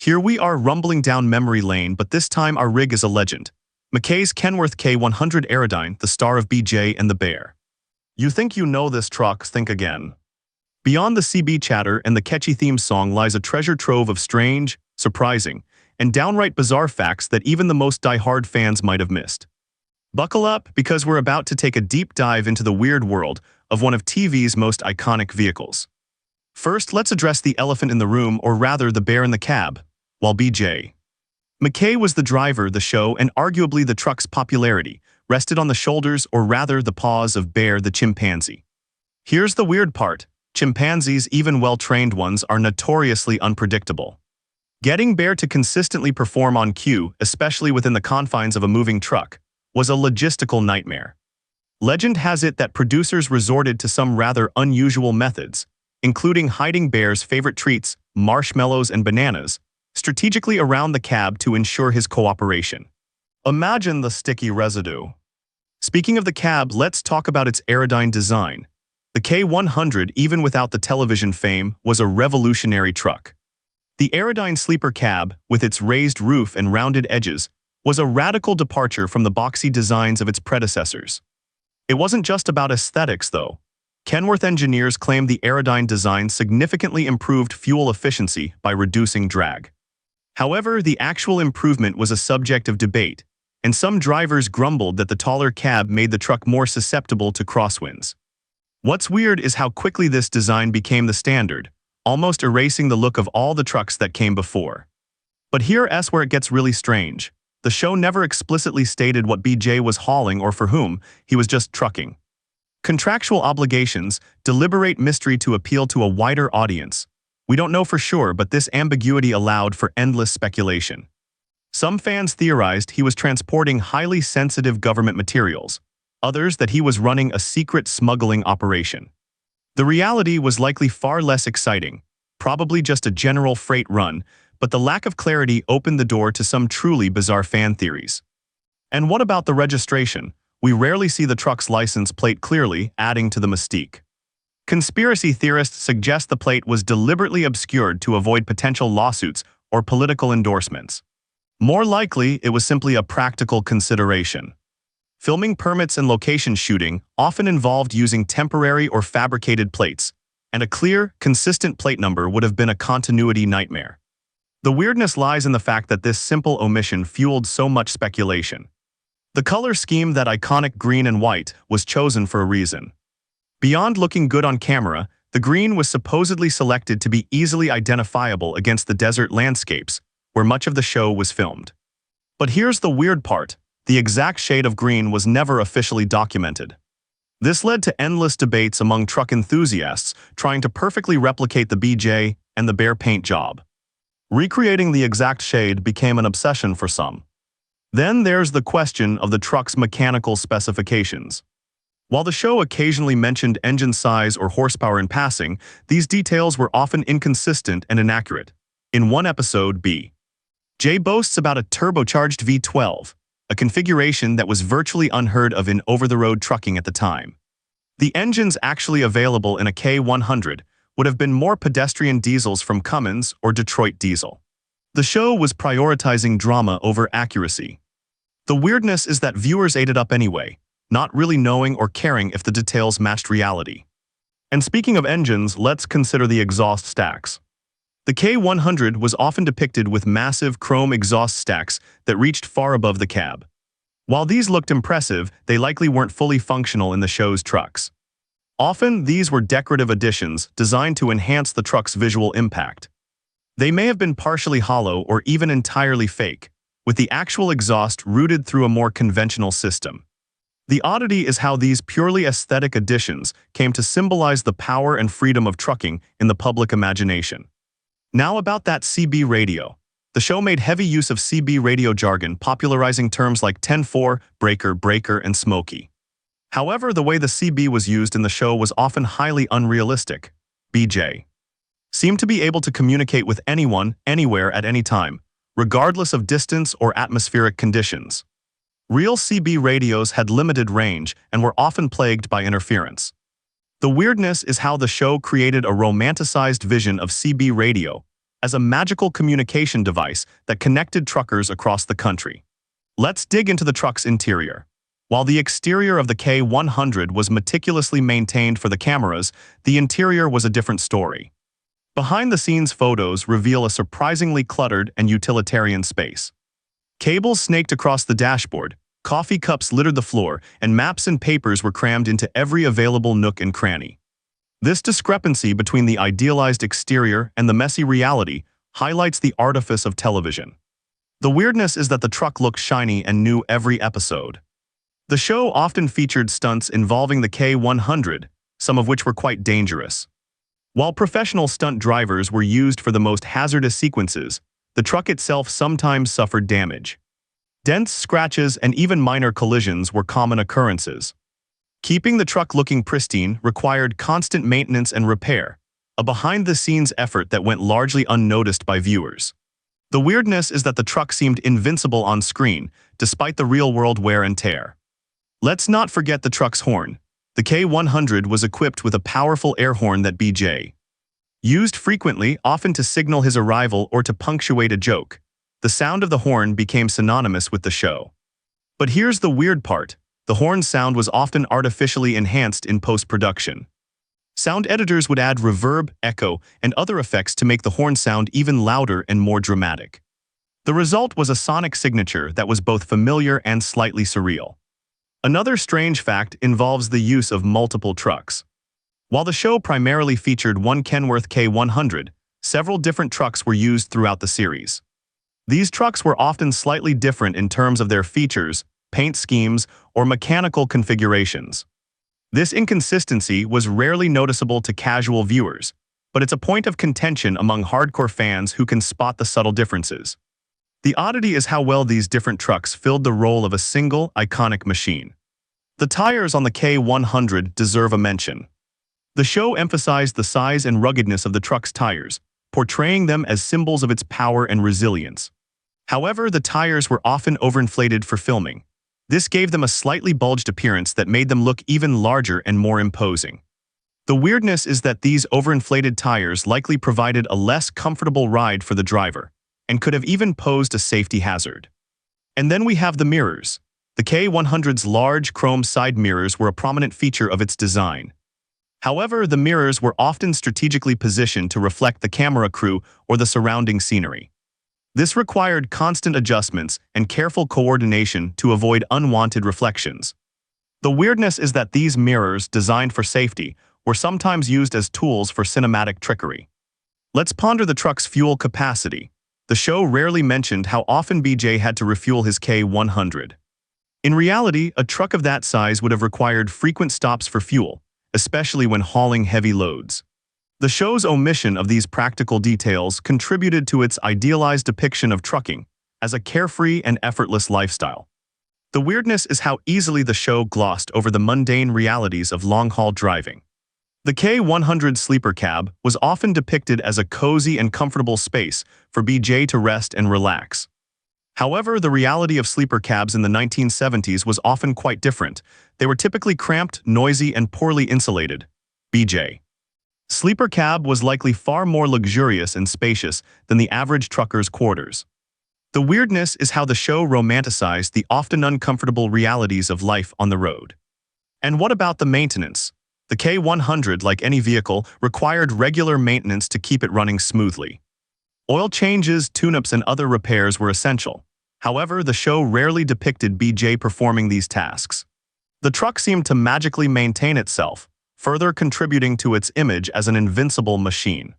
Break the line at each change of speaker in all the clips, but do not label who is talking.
Here we are rumbling down memory lane, but this time our rig is a legend. McKay's Kenworth K100 Aerodyne, the star of BJ and the Bear. You think you know this truck? Think again. Beyond the CB chatter and the catchy theme song lies a treasure trove of strange, surprising, and downright bizarre facts that even the most die-hard fans might have missed. Buckle up, because we're about to take a deep dive into the weird world of one of TV's most iconic vehicles. First, let's address the elephant in the room, or rather the bear in the cab. While BJ McKay was the driver, the show, and arguably the truck's popularity, rested on the shoulders, or rather the paws, of Bear the chimpanzee. Here's the weird part. Chimpanzees, even well-trained ones, are notoriously unpredictable. Getting Bear to consistently perform on cue, especially within the confines of a moving truck, was a logistical nightmare. Legend has it that producers resorted to some rather unusual methods, including hiding Bear's favorite treats, marshmallows and bananas, strategically around the cab to ensure his cooperation. Imagine the sticky residue. Speaking of the cab, let's talk about its Aerodyne design. The K100, even without the television fame, was a revolutionary truck. The Aerodyne sleeper cab, with its raised roof and rounded edges, was a radical departure from the boxy designs of its predecessors. It wasn't just about aesthetics, though. Kenworth engineers claimed the Aerodyne design significantly improved fuel efficiency by reducing drag. However, the actual improvement was a subject of debate, and some drivers grumbled that the taller cab made the truck more susceptible to crosswinds. What's weird is how quickly this design became the standard, almost erasing the look of all the trucks that came before. But here's where it gets really strange. The show never explicitly stated what BJ was hauling or for whom. He was just trucking. Contractual obligations, deliberate mystery to appeal to a wider audience. We don't know for sure, but this ambiguity allowed for endless speculation. Some fans theorized he was transporting highly sensitive government materials, others that he was running a secret smuggling operation. The reality was likely far less exciting, probably just a general freight run, but the lack of clarity opened the door to some truly bizarre fan theories. And what about the registration? We rarely see the truck's license plate clearly, adding to the mystique. Conspiracy theorists suggest the plate was deliberately obscured to avoid potential lawsuits or political endorsements. More likely, it was simply a practical consideration. Filming permits and location shooting often involved using temporary or fabricated plates, and a clear, consistent plate number would have been a continuity nightmare. The weirdness lies in the fact that this simple omission fueled so much speculation. The color scheme, that iconic green and white, was chosen for a reason. Beyond looking good on camera, the green was supposedly selected to be easily identifiable against the desert landscapes, where much of the show was filmed. But here's the weird part. The exact shade of green was never officially documented. This led to endless debates among truck enthusiasts trying to perfectly replicate the BJ and the Bear paint job. Recreating the exact shade became an obsession for some. Then there's the question of the truck's mechanical specifications. While the show occasionally mentioned engine size or horsepower in passing, these details were often inconsistent and inaccurate. In one episode, BJ boasts about a turbocharged V12, a configuration that was virtually unheard of in over-the-road trucking at the time. The engines actually available in a K100 would have been more pedestrian diesels from Cummins or Detroit Diesel. The show was prioritizing drama over accuracy. The weirdness is that viewers ate it up anyway, not really knowing or caring if the details matched reality. And speaking of engines, let's consider the exhaust stacks. The K100 was often depicted with massive chrome exhaust stacks that reached far above the cab. While these looked impressive, they likely weren't fully functional in the show's trucks. Often, these were decorative additions designed to enhance the truck's visual impact. They may have been partially hollow or even entirely fake, with the actual exhaust routed through a more conventional system. The oddity is how these purely aesthetic additions came to symbolize the power and freedom of trucking in the public imagination. Now about that CB radio. The show made heavy use of CB radio jargon, popularizing terms like 10-4, breaker, and smoky. However, the way the CB was used in the show was often highly unrealistic. BJ seemed to be able to communicate with anyone, anywhere, at any time, regardless of distance or atmospheric conditions. Real CB radios had limited range and were often plagued by interference. The weirdness is how the show created a romanticized vision of CB radio, as a magical communication device that connected truckers across the country. Let's dig into the truck's interior. While the exterior of the K100 was meticulously maintained for the cameras, the interior was a different story. Behind-the-scenes photos reveal a surprisingly cluttered and utilitarian space. Cables snaked across the dashboard, coffee cups littered the floor, and maps and papers were crammed into every available nook and cranny. This discrepancy between the idealized exterior and the messy reality highlights the artifice of television. The weirdness is that the truck looked shiny and new every episode. The show often featured stunts involving the K100, some of which were quite dangerous. While professional stunt drivers were used for the most hazardous sequences, the truck itself sometimes suffered damage. Dents, scratches, and even minor collisions were common occurrences. Keeping the truck looking pristine required constant maintenance and repair, a behind-the-scenes effort that went largely unnoticed by viewers. The weirdness is that the truck seemed invincible on screen, despite the real-world wear and tear. Let's not forget the truck's horn. The K100 was equipped with a powerful air horn that BJ used frequently, often to signal his arrival or to punctuate a joke. The sound of the horn became synonymous with the show. But here's the weird part. The horn sound was often artificially enhanced in post-production. Sound editors would add reverb, echo, and other effects to make the horn sound even louder and more dramatic. The result was a sonic signature that was both familiar and slightly surreal. Another strange fact involves the use of multiple trucks. While the show primarily featured one Kenworth K100, several different trucks were used throughout the series. These trucks were often slightly different in terms of their features, paint schemes, or mechanical configurations. This inconsistency was rarely noticeable to casual viewers, but it's a point of contention among hardcore fans who can spot the subtle differences. The oddity is how well these different trucks filled the role of a single, iconic machine. The tires on the K100 deserve a mention. The show emphasized the size and ruggedness of the truck's tires, portraying them as symbols of its power and resilience. However, the tires were often overinflated for filming. This gave them a slightly bulged appearance that made them look even larger and more imposing. The weirdness is that these overinflated tires likely provided a less comfortable ride for the driver, and could have even posed a safety hazard. And then we have the mirrors. The K100's large chrome side mirrors were a prominent feature of its design. However, the mirrors were often strategically positioned to reflect the camera crew or the surrounding scenery. This required constant adjustments and careful coordination to avoid unwanted reflections. The weirdness is that these mirrors, designed for safety, were sometimes used as tools for cinematic trickery. Let's ponder the truck's fuel capacity. The show rarely mentioned how often BJ had to refuel his K100. In reality, a truck of that size would have required frequent stops for fuel, especially when hauling heavy loads. The show's omission of these practical details contributed to its idealized depiction of trucking as a carefree and effortless lifestyle. The weirdness is how easily the show glossed over the mundane realities of long-haul driving. The K100 sleeper cab was often depicted as a cozy and comfortable space for BJ to rest and relax. However, the reality of sleeper cabs in the 1970s was often quite different. They were typically cramped, noisy, and poorly insulated. BJ. Sleeper cab was likely far more luxurious and spacious than the average trucker's quarters. The weirdness is how the show romanticized the often uncomfortable realities of life on the road. And what about the maintenance? The K100, like any vehicle, required regular maintenance to keep it running smoothly. Oil changes, tune-ups, and other repairs were essential. However, the show rarely depicted BJ performing these tasks. The truck seemed to magically maintain itself, further contributing to its image as an invincible machine.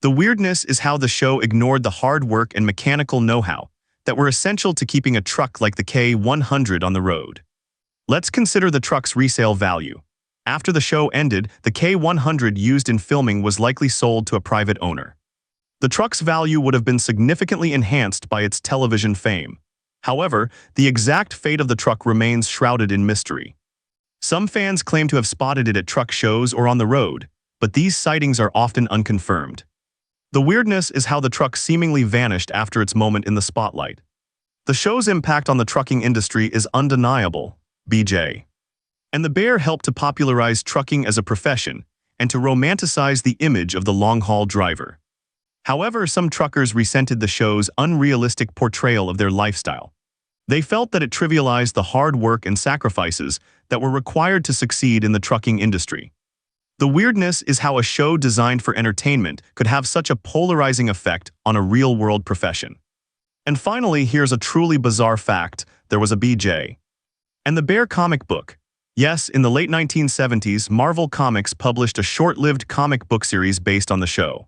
The weirdness is how the show ignored the hard work and mechanical know-how that were essential to keeping a truck like the K100 on the road. Let's consider the truck's resale value. After the show ended, the K100 used in filming was likely sold to a private owner. The truck's value would have been significantly enhanced by its television fame. However, the exact fate of the truck remains shrouded in mystery. Some fans claim to have spotted it at truck shows or on the road, but these sightings are often unconfirmed. The weirdness is how the truck seemingly vanished after its moment in the spotlight. The show's impact on the trucking industry is undeniable. BJ. And the Bear helped to popularize trucking as a profession and to romanticize the image of the long-haul driver. However, some truckers resented the show's unrealistic portrayal of their lifestyle. They felt that it trivialized the hard work and sacrifices that were required to succeed in the trucking industry. The weirdness is how a show designed for entertainment could have such a polarizing effect on a real-world profession. And finally, here's a truly bizarre fact: there was a BJ and the Bear comic book. Yes, in the late 1970s, Marvel Comics published a short-lived comic book series based on the show.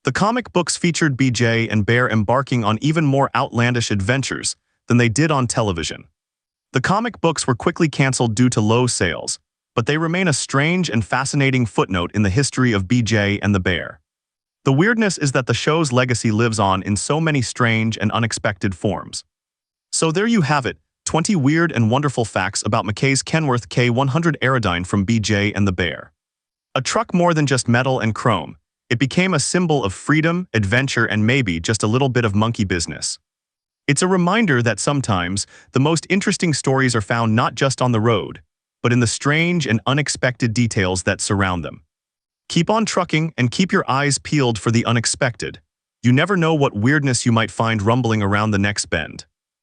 The comic books featured BJ and Bear embarking on even more outlandish adventures than they did on television. The comic books were quickly canceled due to low sales, but they remain a strange and fascinating footnote in the history of BJ and the Bear. The weirdness is that the show's legacy lives on in so many strange and unexpected forms. So there you have it, 20 weird and wonderful facts about McKay's Kenworth K100 Aerodyne from BJ and the Bear. A truck more than just metal and chrome, it became a symbol of freedom, adventure, and maybe just a little bit of monkey business. It's a reminder that sometimes the most interesting stories are found not just on the road, but in the strange and unexpected details that surround them. Keep on trucking and keep your eyes peeled for the unexpected. You never know what weirdness you might find rumbling around the next bend.